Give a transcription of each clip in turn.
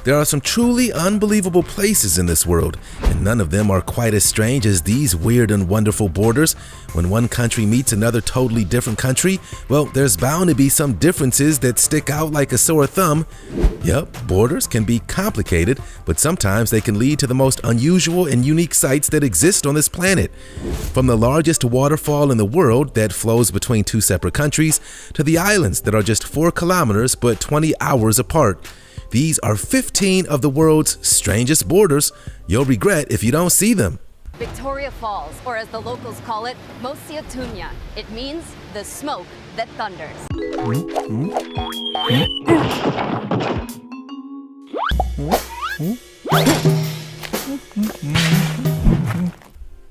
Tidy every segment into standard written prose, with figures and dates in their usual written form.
There are some truly unbelievable places in this world, and none of them are quite as strange as these weird and wonderful borders. When one country meets another totally different country, well, there's bound to be some differences that stick out like a sore thumb. Yep, borders can be complicated, but sometimes they can lead to the most unusual and unique sights that exist on this planet. From the largest waterfall in the world that flows between two separate countries, to the islands that are just 4 kilometers but 20 hours apart. These are 15 of the world's strangest borders. You'll regret if you don't see them. Victoria Falls, or as the locals call it, Mosiatunya. It means the smoke that thunders.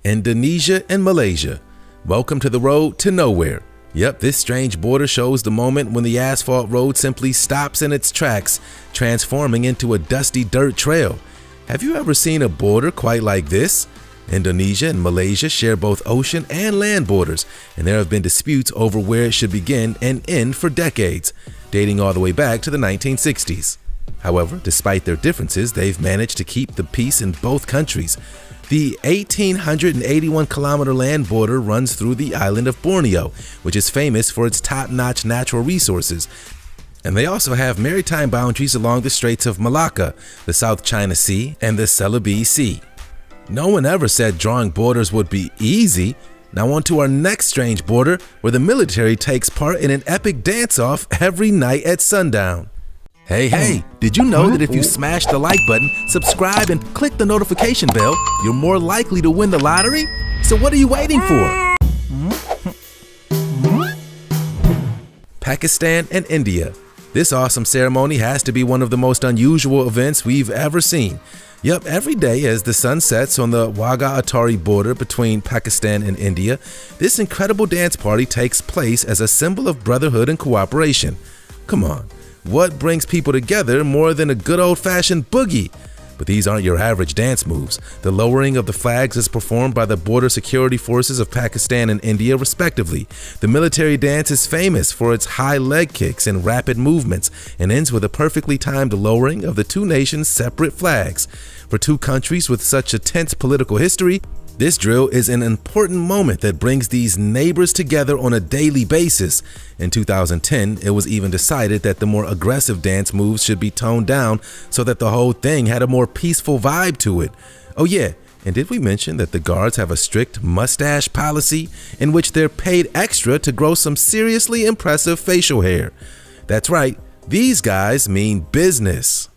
Indonesia and Malaysia. Welcome to the road to nowhere. Yep, this strange border shows the moment when the asphalt road simply stops in its tracks, transforming into a dusty dirt trail. Have you ever seen a border quite like this? Indonesia and Malaysia share both ocean and land borders, and there have been disputes over where it should begin and end for decades, dating all the way back to the 1960s. However, despite their differences, they've managed to keep the peace in both countries. The 1,881-kilometer land border runs through the island of Borneo, which is famous for its top-notch natural resources. And they also have maritime boundaries along the Straits of Malacca, the South China Sea, and the Celebes Sea. No one ever said drawing borders would be easy. Now on to our next strange border, where the military takes part in an epic dance-off every night at sundown. Hey, did you know that if you smash the like button, subscribe, and click the notification bell, you're more likely to win the lottery? So what are you waiting for? Pakistan and India. This awesome ceremony has to be one of the most unusual events we've ever seen. Yup, every day as the sun sets on the Wagah-Atari border between Pakistan and India, this incredible dance party takes place as a symbol of brotherhood and cooperation. Come on. What brings people together more than a good old-fashioned boogie? But these aren't your average dance moves. The lowering of the flags is performed by the border security forces of Pakistan and India respectively. The military dance is famous for its high leg kicks and rapid movements, and ends with a perfectly timed lowering of the two nations' separate flags. For two countries with such a tense political history, this drill is an important moment that brings these neighbors together on a daily basis. In 2010, it was even decided that the more aggressive dance moves should be toned down so that the whole thing had a more peaceful vibe to it. Oh yeah, and did we mention that the guards have a strict mustache policy in which they're paid extra to grow some seriously impressive facial hair? That's right, these guys mean business.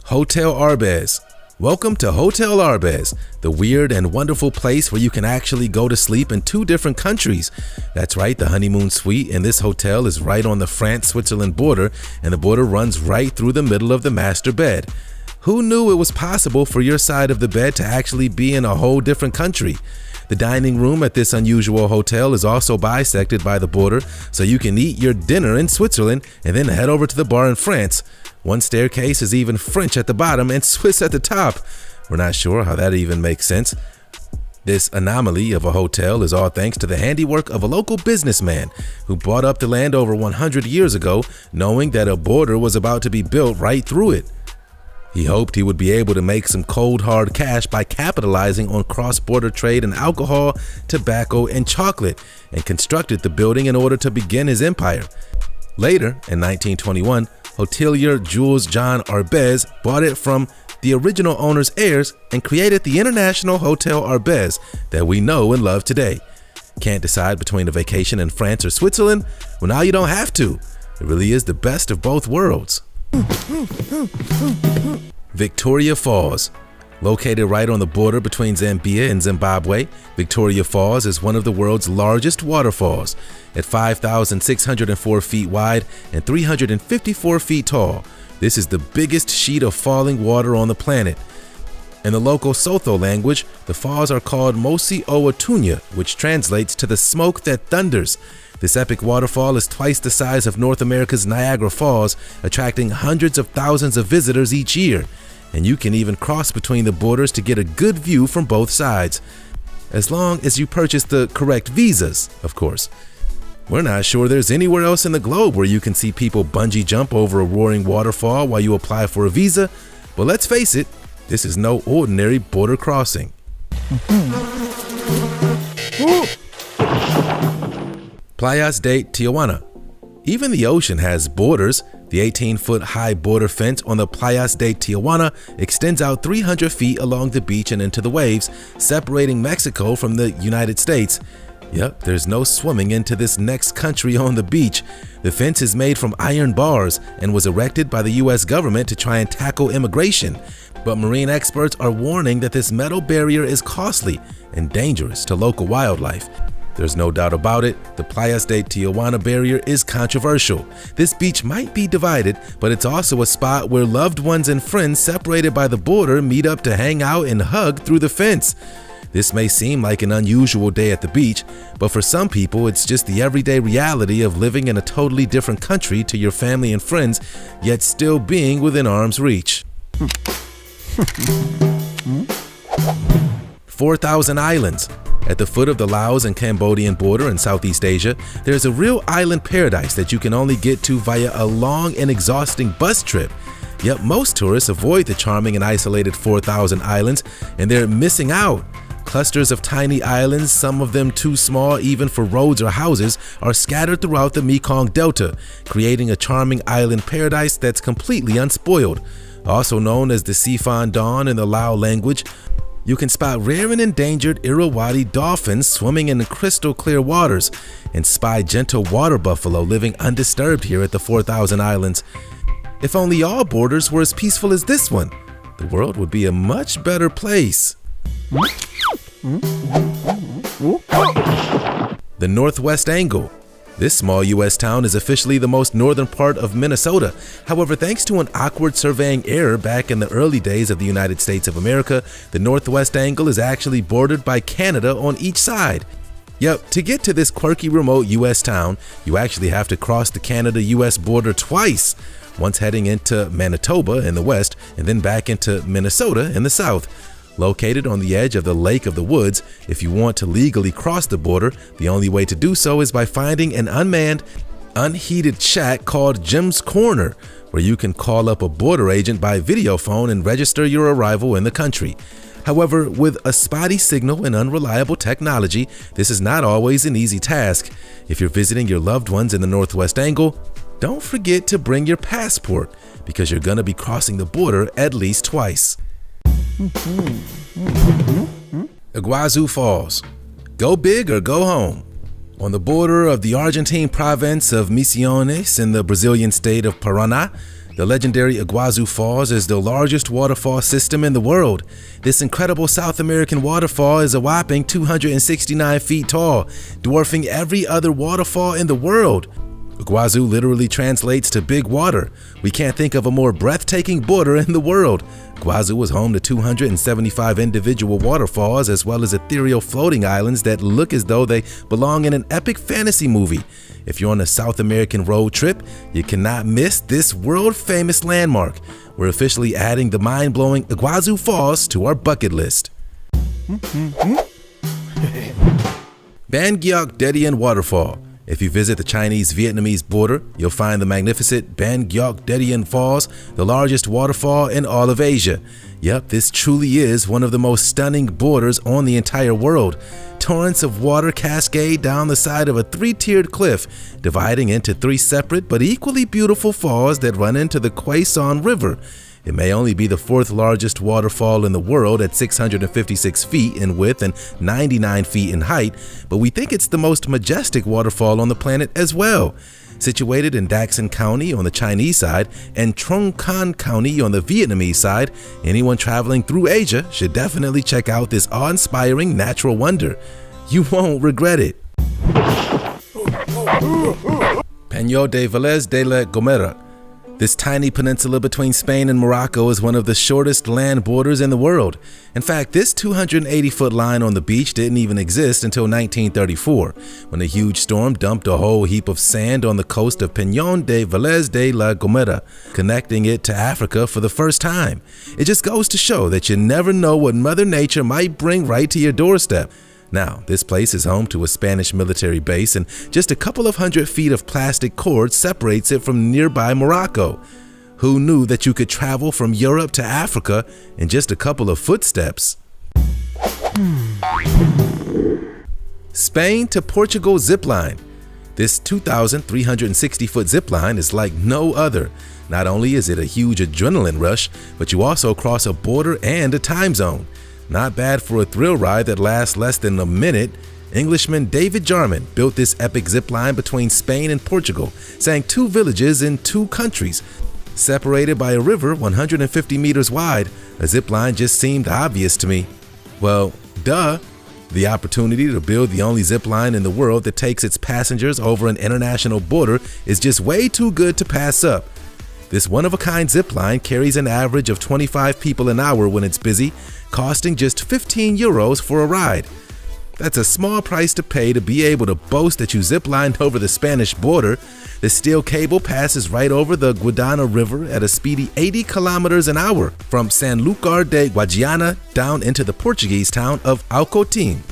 Hotel Arbez. Welcome to Hotel Arbez, the weird and wonderful place where you can actually go to sleep in 2 different countries. That's right, the honeymoon suite in this hotel is right on the France-Switzerland border, and the border runs right through the middle of the master bed. Who knew it was possible for your side of the bed to actually be in a whole different country? The dining room at this unusual hotel is also bisected by the border, so you can eat your dinner in Switzerland and then head over to the bar in France. One staircase is even French at the bottom and Swiss at the top. We're not sure how that even makes sense. This anomaly of a hotel is all thanks to the handiwork of a local businessman who bought up the land over 100 years ago, knowing that a border was about to be built right through it. He hoped he would be able to make some cold hard cash by capitalizing on cross-border trade in alcohol, tobacco, and chocolate, and constructed the building in order to begin his empire. Later, in 1921, hotelier Jules John Arbez bought it from the original owner's heirs and created the International Hotel Arbez that we know and love today. Can't decide between a vacation in France or Switzerland? Well, now you don't have to. It really is the best of both worlds. Victoria Falls. Located right on the border between Zambia and Zimbabwe, Victoria Falls is one of the world's largest waterfalls. At 5,604 feet wide and 354 feet tall, this is the biggest sheet of falling water on the planet. In the local Sotho language, the falls are called Mosi Oatunya, which translates to the smoke that thunders. This epic waterfall is twice the size of North America's Niagara Falls, attracting hundreds of thousands of visitors each year. And you can even cross between the borders to get a good view from both sides. as long as you purchase the correct visas, of course. We're not sure there's anywhere else in the globe where you can see people bungee jump over a roaring waterfall while you apply for a visa, but let's face it, this is no ordinary border crossing. Playas de Tijuana. Even the ocean has borders. The 18-foot high border fence on the Playas de Tijuana extends out 300 feet along the beach and into the waves, separating Mexico from the United States. Yep, there's no swimming into this next country on the beach. The fence is made from iron bars and was erected by the US government to try and tackle immigration. But marine experts are warning that this metal barrier is costly and dangerous to local wildlife. There's no doubt about it, the Playas de Tijuana barrier is controversial. This beach might be divided, but it's also a spot where loved ones and friends separated by the border meet up to hang out and hug through the fence. This may seem like an unusual day at the beach, but for some people it's just the everyday reality of living in a totally different country to your family and friends, yet still being within arm's reach. 4,000 islands. At the foot of the Laos and Cambodian border in Southeast Asia, there's a real island paradise that you can only get to via a long and exhausting bus trip. Yet most tourists avoid the charming and isolated 4,000 islands, and they're missing out. Clusters of tiny islands, some of them too small even for roads or houses, are scattered throughout the Mekong Delta, creating a charming island paradise that's completely unspoiled. Also known as the Sifan Dawn in the Lao language, you can spot rare and endangered Irrawaddy dolphins swimming in crystal clear waters and spy gentle water buffalo living undisturbed here at the 4,000 islands. If only all borders were as peaceful as this one, the world would be a much better place. The Northwest Angle. This small U.S. town is officially the most northern part of Minnesota. However, thanks to an awkward surveying error back in the early days of the United States of America, the Northwest Angle is actually bordered by Canada on each side. Yep, to get to this quirky remote U.S. town, you actually have to cross the Canada-U.S. border twice, once heading into Manitoba in the west and then back into Minnesota in the south. Located on the edge of the Lake of the Woods, if you want to legally cross the border, the only way to do so is by finding an unmanned, unheated shack called Jim's Corner, where you can call up a border agent by video phone and register your arrival in the country. However, with a spotty signal and unreliable technology, this is not always an easy task. If you're visiting your loved ones in the Northwest Angle, don't forget to bring your passport, because you're going to be crossing the border at least twice. Iguazu Falls. Go big or go home. On the border of the Argentine province of Misiones in the Brazilian state of Paraná, the legendary Iguazu Falls is the largest waterfall system in the world. This incredible South American waterfall is a whopping 269 feet tall, dwarfing every other waterfall in the world. Iguazu literally translates to big water. We can't think of a more breathtaking border in the world. Iguazu was home to 275 individual waterfalls as well as ethereal floating islands that look as though they belong in an epic fantasy movie. If you're on a South American road trip, you cannot miss this world-famous landmark. We're officially adding the mind-blowing Iguazu Falls to our bucket list. Ban Gyeok Dedian Waterfall. If you visit the Chinese-Vietnamese border, you'll find the magnificent Ban Gyeok Dedian Falls, the largest waterfall in all of Asia. Yep, this truly is one of the most stunning borders on the entire world. Torrents of water cascade down the side of a three-tiered cliff, dividing into three separate but equally beautiful falls that run into the Kwe Son River. It may only be the fourth largest waterfall in the world at 656 feet in width and 99 feet in height, but we think it's the most majestic waterfall on the planet as well. Situated in Daxin County on the Chinese side and Trong Can County on the Vietnamese side, anyone traveling through Asia should definitely check out this awe-inspiring natural wonder. You won't regret it. Peñón de Vélez de la Gomera. This tiny peninsula between Spain and Morocco is one of the shortest land borders in the world. In fact, this 280-foot line on the beach didn't even exist until 1934, when a huge storm dumped a whole heap of sand on the coast of Peñón de Vélez de la Gomera, connecting it to Africa for the first time. It just goes to show that you never know what Mother Nature might bring right to your doorstep. Now, this place is home to a Spanish military base, and just a couple of 100 feet of plastic cord separates it from nearby Morocco. Who knew that you could travel from Europe to Africa in just a couple of footsteps? Spain to Portugal zipline. This 2,360-foot zipline is like no other. Not only is it a huge adrenaline rush, but you also cross a border and a time zone. Not bad for a thrill ride that lasts less than a minute. Englishman David Jarman built this epic zipline between Spain and Portugal, saying 2 villages in 2 countries. Separated by a river 150 meters wide, a zipline just seemed obvious to me. Well, duh. The opportunity to build the only zipline in the world that takes its passengers over an international border is just way too good to pass up. This one-of-a-kind zipline carries an average of 25 people an hour when it's busy, costing just 15 euros for a ride. That's a small price to pay to be able to boast that you ziplined over the Spanish border. The steel cable passes right over the Guadiana River at a speedy 80 kilometers an hour from Sanlúcar de Guadiana down into the Portuguese town of Alcotim.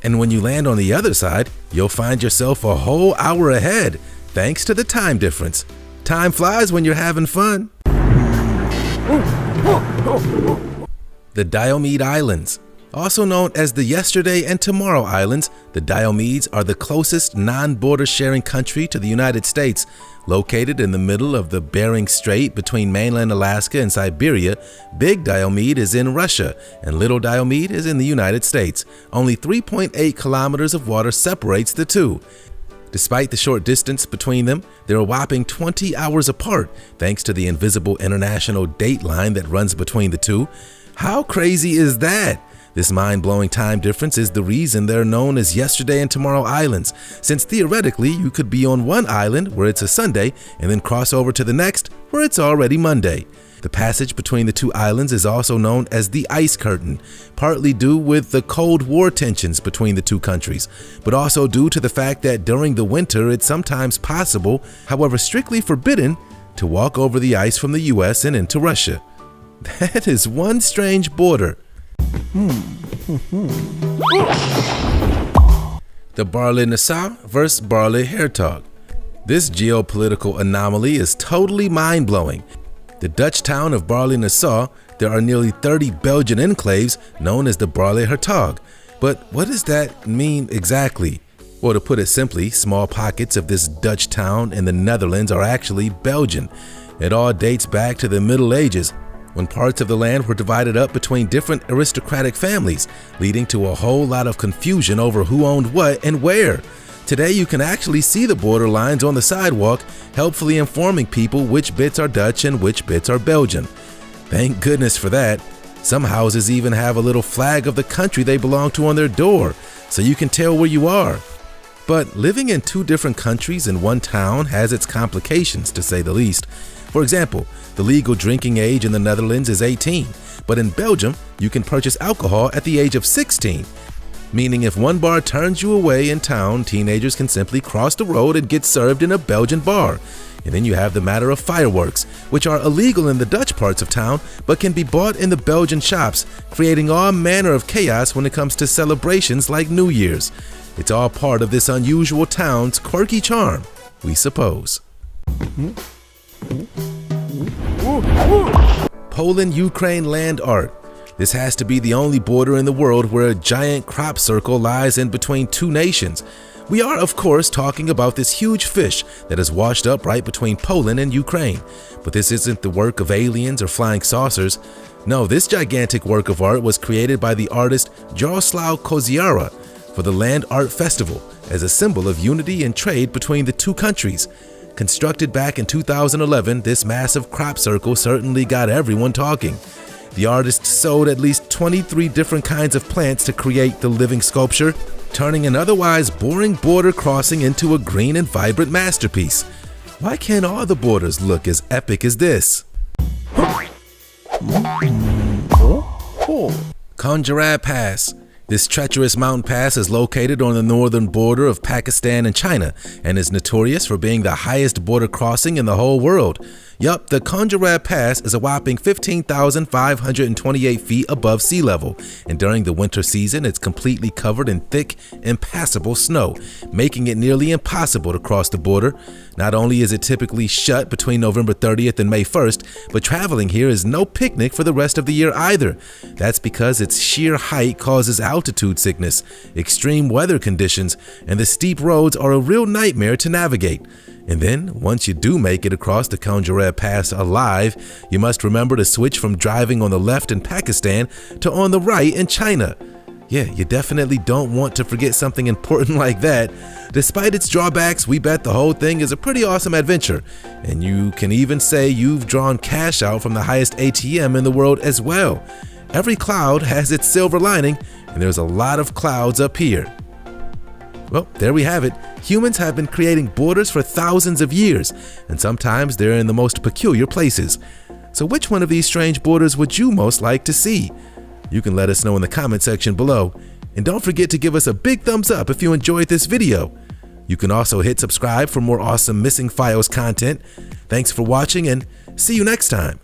And when you land on the other side, you'll find yourself a whole hour ahead, thanks to the time difference. Time flies when you're having fun. The Diomede Islands. Also known as the Yesterday and Tomorrow Islands, the Diomedes are the closest non-border sharing country to the United States. Located in the middle of the Bering Strait between mainland Alaska and Siberia, Big Diomede is in Russia and Little Diomede is in the United States. Only 3.8 kilometers of water separates the two. Despite the short distance between them, they're a whopping 20 hours apart thanks to the invisible international date line that runs between the two. How crazy is that? This mind-blowing time difference is the reason they're known as Yesterday and Tomorrow Islands, since theoretically you could be on one island where it's a Sunday and then cross over to the next where it's already Monday. The passage between the two islands is also known as the Ice Curtain, partly due with the Cold War tensions between the two countries, but also due to the fact that during the winter it's sometimes possible, however strictly forbidden, to walk over the ice from the US and into Russia. That is one strange border. The Barley-Nassau versus Barley-Hertog. This geopolitical anomaly is totally mind-blowing. The Dutch town of Barley-Nassau, there are nearly 30 Belgian enclaves known as the Barley-Hertog. But what does that mean exactly? Well, to put it simply, small pockets of this Dutch town in the Netherlands are actually Belgian. It all dates back to the Middle Ages, when parts of the land were divided up between different aristocratic families, leading to a whole lot of confusion over who owned what and where. Today you can actually see the border lines on the sidewalk, helpfully informing people which bits are Dutch and which bits are Belgian. Thank goodness for that. Some houses even have a little flag of the country they belong to on their door, so you can tell where you are. But living in 2 different countries in one town has its complications, to say the least. For example, the legal drinking age in the Netherlands is 18, but in Belgium, you can purchase alcohol at the age of 16. Meaning if one bar turns you away in town, teenagers can simply cross the road and get served in a Belgian bar. And then you have the matter of fireworks, which are illegal in the Dutch parts of town, but can be bought in the Belgian shops, creating all manner of chaos when it comes to celebrations like New Year's. It's all part of this unusual town's quirky charm, we suppose. Poland-Ukraine land art. This has to be the only border in the world where a giant crop circle lies in between 2 nations. We are, of course, talking about this huge fish that is washed up right between Poland and Ukraine. But this isn't the work of aliens or flying saucers. No, this gigantic work of art was created by the artist Jaroslaw Koziara for the Land Art Festival as a symbol of unity and trade between the 2 countries. Constructed back in 2011, this massive crop circle certainly got everyone talking. The artist sowed at least 23 different kinds of plants to create the living sculpture, turning an otherwise boring border crossing into a green and vibrant masterpiece. Why can't all the borders look as epic as this? Conjarab Pass. This treacherous mountain pass is located on the northern border of Pakistan and China and is notorious for being the highest border crossing in the whole world. Yup, the Congerab Pass is a whopping 15,528 feet above sea level, and during the winter season, it's completely covered in thick, impassable snow, making it nearly impossible to cross the border. Not only is it typically shut between November 30th and May 1st, but traveling here is no picnic for the rest of the year either. That's because its sheer height causes altitude sickness, extreme weather conditions, and the steep roads are a real nightmare to navigate. And then, once you do make it across the Congerab Pass alive, you must remember to switch from driving on the left in Pakistan to on the right in China. Yeah, you definitely don't want to forget something important like that. Despite its drawbacks, we bet the whole thing is a pretty awesome adventure. And you can even say you've drawn cash out from the highest ATM in the world as well. Every cloud has its silver lining, and there's a lot of clouds up here. Well, there we have it. Humans have been creating borders for thousands of years, and sometimes they're in the most peculiar places. So which one of these strange borders would you most like to see? You can let us know in the comment section below. And don't forget to give us a big thumbs up if you enjoyed this video. You can also hit subscribe for more awesome Missing Files content. Thanks for watching, and see you next time.